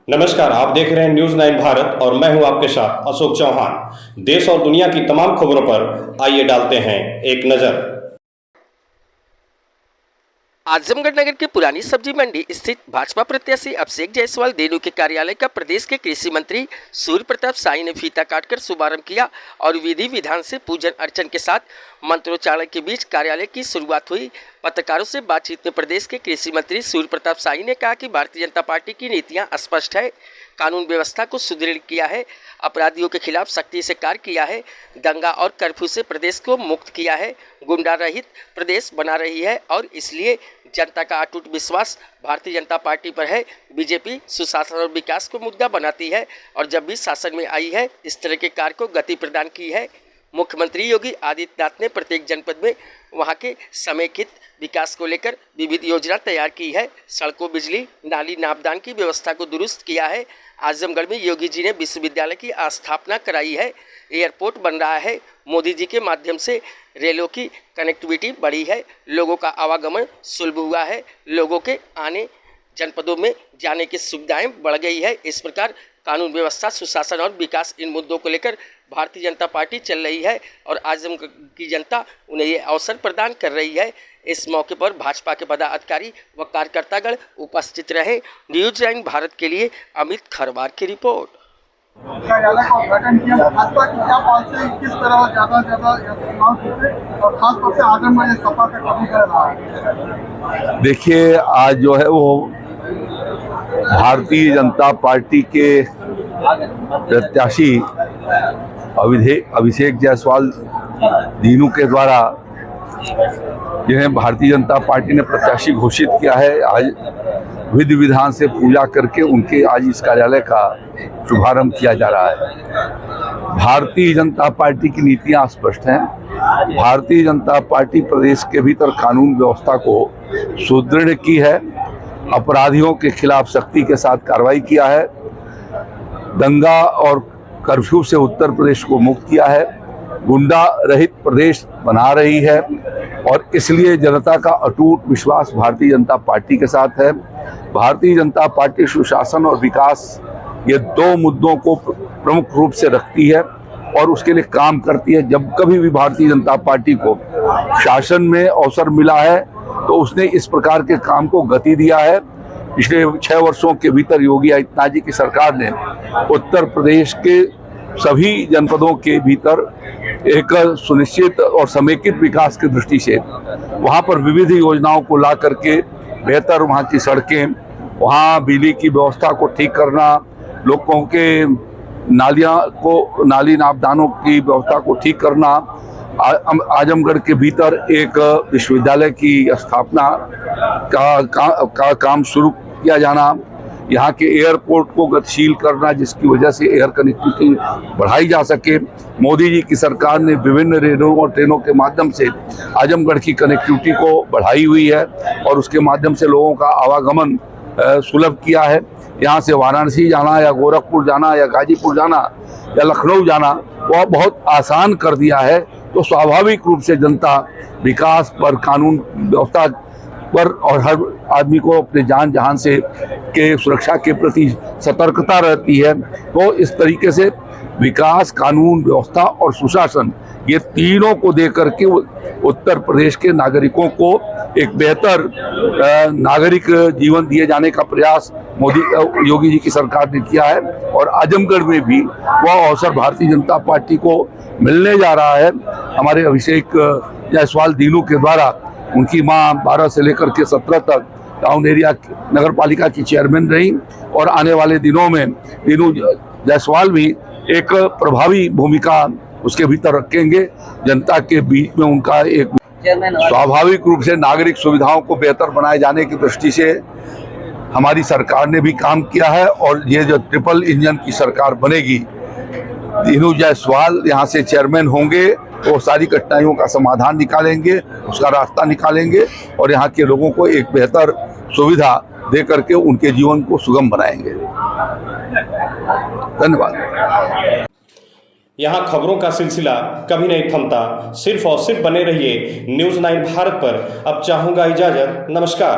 नमस्कार, आप देख रहे हैं न्यूज 9 भारत और मैं हूं आपके साथ अशोक चौहान। देश और दुनिया की तमाम खबरों पर आइए डालते हैं एक नजर। आजमगढ़ नगर की पुरानी सब्जी मंडी स्थित भाजपा प्रत्याशी अभिषेक जायसवाल देनू के कार्यालय का प्रदेश के कृषि मंत्री सूर्य प्रताप शाही ने फीता काटकर शुभारंभ किया और विधि विधान से पूजन अर्चन के साथ मंत्रोच्चारण के बीच कार्यालय की शुरुआत हुई। पत्रकारों से बातचीत में प्रदेश के कृषि मंत्री सूर्य प्रताप शाही ने कहा कि भारतीय जनता पार्टी की नीतियां स्पष्ट है, कानून व्यवस्था को सुदृढ़ किया है, अपराधियों के खिलाफ सख्ती से कार्य किया है, दंगा और कर्फ्यू से प्रदेश को मुक्त किया है, गुंडा रहित प्रदेश बना रही है और इसलिए जनता का अटूट विश्वास भारतीय जनता पार्टी पर है। बीजेपी सुशासन और विकास को मुद्दा बनाती है और जब भी शासन में आई है इस तरह के कार्य को गति प्रदान की है। मुख्यमंत्री योगी आदित्यनाथ ने प्रत्येक जनपद में वहां के समेकित विकास को लेकर विविध योजना तैयार की है। सड़कों, बिजली, नाली, नापदान की व्यवस्था को दुरुस्त किया है। आजमगढ़ में योगी जी ने विश्वविद्यालय की स्थापना कराई है। एयरपोर्ट बन रहा है। मोदी जी के माध्यम से रेलों की कनेक्टिविटी बढ़ी है। लोगों का आवागमन सुलभ हुआ है। लोगों के आने जनपदों में जाने की सुविधाएं बढ़ गई है। इस प्रकार कानून व्यवस्था, सुशासन और विकास, इन मुद्दों को लेकर भारतीय जनता पार्टी चल रही है और आजमगढ़ की जनता उन्हें ये अवसर प्रदान कर रही है। इस मौके पर भाजपा के पदाधिकारी व कार्यकर्तागण उपस्थित रहे। न्यूज 9 भारत के लिए अमित खरवार की रिपोर्ट। कार्यालय का उद्घाटन किया। भाजपा की क्या पॉलिसी, किस तरह ज्यादा चुनाव जीते और खासतौर से आजमगढ़ सपा का कभी कर रहा है। देखिए, आज जो है वो भारतीय जनता पार्टी के प्रत्याशी अभिषेक जायसवाल दीनू के द्वारा जिन्हें भारतीय जनता पार्टी ने प्रत्याशी घोषित किया है, आज विधि विधान से पूजा करके उनके आज इस कार्यालय का शुभारंभ किया जा रहा है। भारतीय जनता पार्टी की नीतियां स्पष्ट हैं। भारतीय जनता पार्टी प्रदेश के भीतर कानून व्यवस्था को सुदृढ़ की है, अपराधियों के खिलाफ सख्ती के साथ कार्रवाई किया है, दंगा और कर्फ्यू से उत्तर प्रदेश को मुक्त किया है, गुंडा रहित प्रदेश बना रही है और इसलिए जनता का अटूट विश्वास भारतीय जनता पार्टी के साथ है। भारतीय जनता पार्टी सुशासन और विकास, ये दो मुद्दों को प्रमुख रूप से रखती है और उसके लिए काम करती है। जब कभी भी भारतीय जनता पार्टी को शासन में अवसर मिला है तो उसने इस प्रकार के काम को गति दिया है। पिछले 6 वर्षों के भीतर योगी आदित्यनाथ जी की सरकार ने उत्तर प्रदेश के सभी जनपदों के भीतर एक सुनिश्चित और समेकित विकास की दृष्टि से वहां पर विविध योजनाओं को ला करके बेहतर वहां की सड़कें, वहां बिजली की व्यवस्था को ठीक करना, लोगों के नाली नापदानों की व्यवस्था को ठीक करना, आजमगढ़ के भीतर एक विश्वविद्यालय की स्थापना का काम शुरू किया जाना, यहाँ के एयरपोर्ट को गतिशील करना जिसकी वजह से एयर कनेक्टिविटी बढ़ाई जा सके। मोदी जी की सरकार ने विभिन्न रेलों और ट्रेनों के माध्यम से आजमगढ़ की कनेक्टिविटी को बढ़ाई हुई है और उसके माध्यम से लोगों का आवागमन सुलभ किया है। यहाँ से वाराणसी जाना या गोरखपुर जाना या गाजीपुर जाना या लखनऊ जाना वह बहुत आसान कर दिया है। तो स्वाभाविक रूप से जनता विकास पर, कानून व्यवस्था पर और हर आदमी को अपने जान जहान से के सुरक्षा के प्रति सतर्कता रहती है। तो इस तरीके से विकास, कानून व्यवस्था और सुशासन, ये तीनों को देकर के उत्तर प्रदेश के नागरिकों को एक बेहतर नागरिक जीवन दिए जाने का प्रयास योगी जी की सरकार ने किया है और आजमगढ़ में भी वह अवसर भारतीय जनता पार्टी को मिलने जा रहा है। हमारे अभिषेक जायसवाल दीनू के द्वारा उनकी मां 12 से लेकर के 17 तक टाउन एरिया नगर पालिका की चेयरमैन रही और आने वाले दिनों में दीनू जायसवाल भी एक प्रभावी भूमिका उसके भीतर रखेंगे। जनता के बीच में उनका एक स्वाभाविक रूप से नागरिक सुविधाओं को बेहतर बनाए जाने की दृष्टि से हमारी सरकार ने भी काम किया है और ये जो ट्रिपल इंजन की सरकार बनेगी, दीनू जायसवाल यहाँ से चेयरमैन होंगे तो सारी कठिनाइयों का समाधान निकालेंगे, उसका रास्ता निकालेंगे और यहाँ के लोगों को एक बेहतर सुविधा दे करके उनके जीवन को सुगम बनाएंगे। धन्यवाद। यहाँ खबरों का सिलसिला कभी नहीं थमता। सिर्फ और सिर्फ बने रहिए न्यूज 9 भारत पर। अब चाहूंगा इजाजत। नमस्कार।